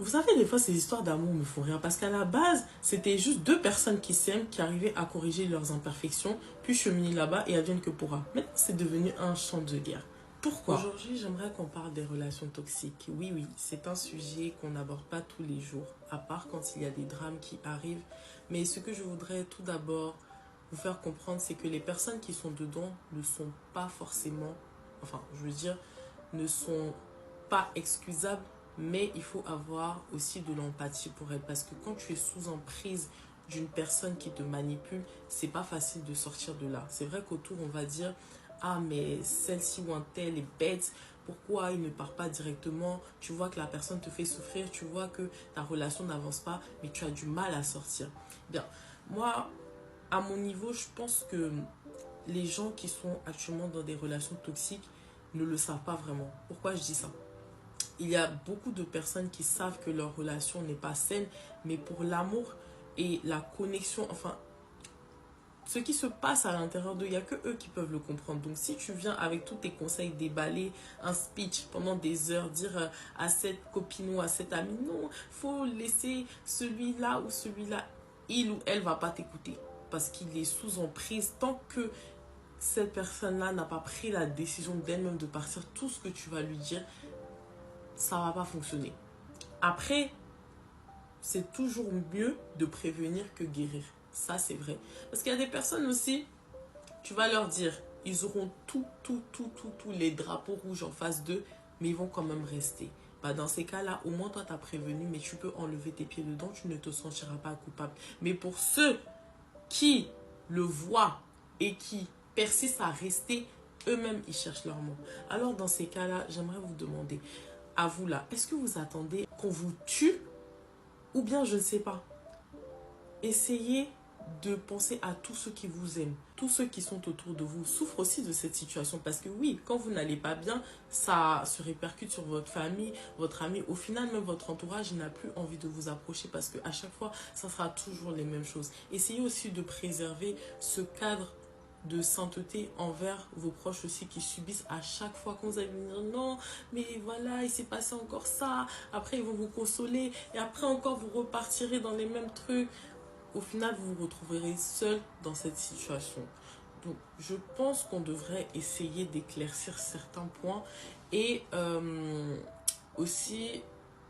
Vous savez, des fois, ces histoires d'amour me font rire parce qu'à la base, c'était juste deux personnes qui s'aiment, qui arrivaient à corriger leurs imperfections, puis cheminer là-bas et advienne que pourra. Maintenant, c'est devenu un champ de guerre. Pourquoi? Aujourd'hui, j'aimerais qu'on parle des relations toxiques. Oui, oui, c'est un sujet qu'on n'aborde pas tous les jours, à part quand il y a des drames qui arrivent. Mais ce que je voudrais tout d'abord vous faire comprendre, c'est que les personnes qui sont dedans ne sont pas forcément, enfin, je veux dire, ne sont pas excusables, mais il faut avoir aussi de l'empathie pour elle. Parce que quand tu es sous emprise d'une personne qui te manipule, c'est pas facile de sortir de là. C'est vrai qu'autour, on va dire, ah, mais celle-ci ou un tel est bête, pourquoi il ne part pas directement? Tu vois que la personne te fait souffrir, tu vois que ta relation n'avance pas, mais tu as du mal à sortir. Bien, moi, à mon niveau, je pense que les gens qui sont actuellement dans des relations toxiques ne le savent pas vraiment. Pourquoi je dis ça? Il y a beaucoup de personnes qui savent que leur relation n'est pas saine, mais pour l'amour et la connexion, enfin, ce qui se passe à l'intérieur d'eux, il n'y a que eux qui peuvent le comprendre. Donc si tu viens avec tous tes conseils, déballer un speech pendant des heures, dire à cette copine ou à cet ami, non, faut laisser celui-là ou celui-là, il ou elle va pas t'écouter parce qu'il est sous emprise. Tant que cette personne-là n'a pas pris la décision d'elle-même de partir, tout ce que tu vas lui dire, ça va pas fonctionner. Après, c'est toujours mieux de prévenir que guérir. Ça, c'est vrai. Parce qu'il y a des personnes aussi, tu vas leur dire, ils auront tous les drapeaux rouges en face d'eux, mais ils vont quand même rester. Bah, dans ces cas-là, au moins toi, tu as prévenu, mais tu peux enlever tes pieds dedans, tu ne te sentiras pas coupable. Mais pour ceux qui le voient et qui persistent à rester, eux-mêmes, ils cherchent leur mort. Alors, dans ces cas-là, j'aimerais vous demander, à vous là, est-ce que vous attendez qu'on vous tue ou bien je ne sais pas? Essayez de penser à tous ceux qui vous aiment, tous ceux qui sont autour de vous souffrent aussi de cette situation parce que oui, quand vous n'allez pas bien, ça se répercute sur votre famille, votre ami. Au final, même votre entourage n'a plus envie de vous approcher parce qu'à chaque fois, ça sera toujours les mêmes choses. Essayez aussi de préserver ce cadre de sainteté envers vos proches aussi qui subissent à chaque fois qu'on vous allez dire non mais voilà il s'est passé encore ça, après ils vont vous consoler et après encore vous repartirez dans les mêmes trucs. Au final vous vous retrouverez seul dans cette situation. Donc je pense qu'on devrait essayer d'éclaircir certains points et aussi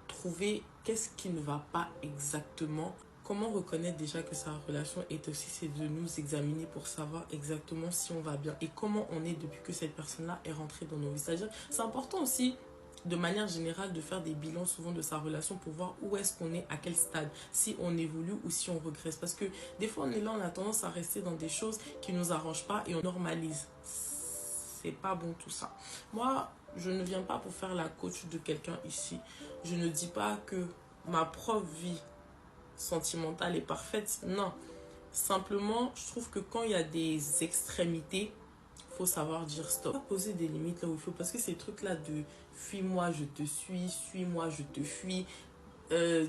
trouver qu'est-ce qui ne va pas exactement. Comment reconnaître déjà que sa relation est aussi, c'est de nous examiner pour savoir exactement si on va bien et comment on est depuis que cette personne-là est rentrée dans nos vies. C'est-à-dire, c'est important aussi, de manière générale, de faire des bilans souvent de sa relation pour voir où est-ce qu'on est, à quel stade, si on évolue ou si on regresse. Parce que des fois, on est là, on a tendance à rester dans des choses qui ne nous arrangent pas et on normalise. C'est pas bon tout ça. Moi, je ne viens pas pour faire la coach de quelqu'un ici. Je ne dis pas que ma propre vie sentimentale est parfaite. Non. Simplement, je trouve que quand il y a des extrémités, il faut savoir dire stop. Poser des limites là où il faut. Parce que ces trucs-là de fuis-moi, je te suis-moi, je te fuis, le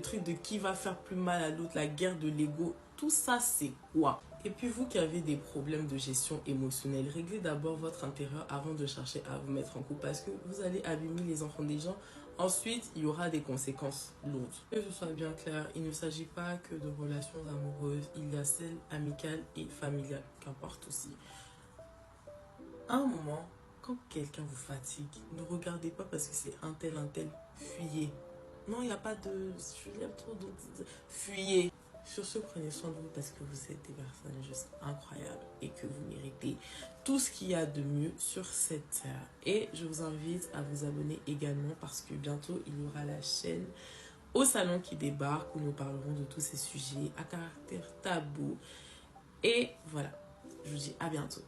truc de qui va faire plus mal à l'autre, la guerre de l'ego, tout ça, c'est quoi? Et puis vous qui avez des problèmes de gestion émotionnelle, réglez d'abord votre intérieur avant de chercher à vous mettre en couple parce que vous allez abîmer les enfants des gens. Ensuite, il y aura des conséquences lourdes. Que ce soit bien clair, il ne s'agit pas que de relations amoureuses, il y a celles amicales et familiales, qu'importe aussi. À un moment, quand quelqu'un vous fatigue, ne regardez pas parce que c'est un tel, fuyez. Non, il n'y a pas de... Je l'aime trop, donc fuyez. Sur ce, prenez soin de vous parce que vous êtes des personnes juste incroyables et que vous méritez tout ce qu'il y a de mieux sur cette terre. Et je vous invite à vous abonner également parce que bientôt, il y aura la chaîne Au Salon qui débarque où nous parlerons de tous ces sujets à caractère tabou. Et voilà, je vous dis à bientôt.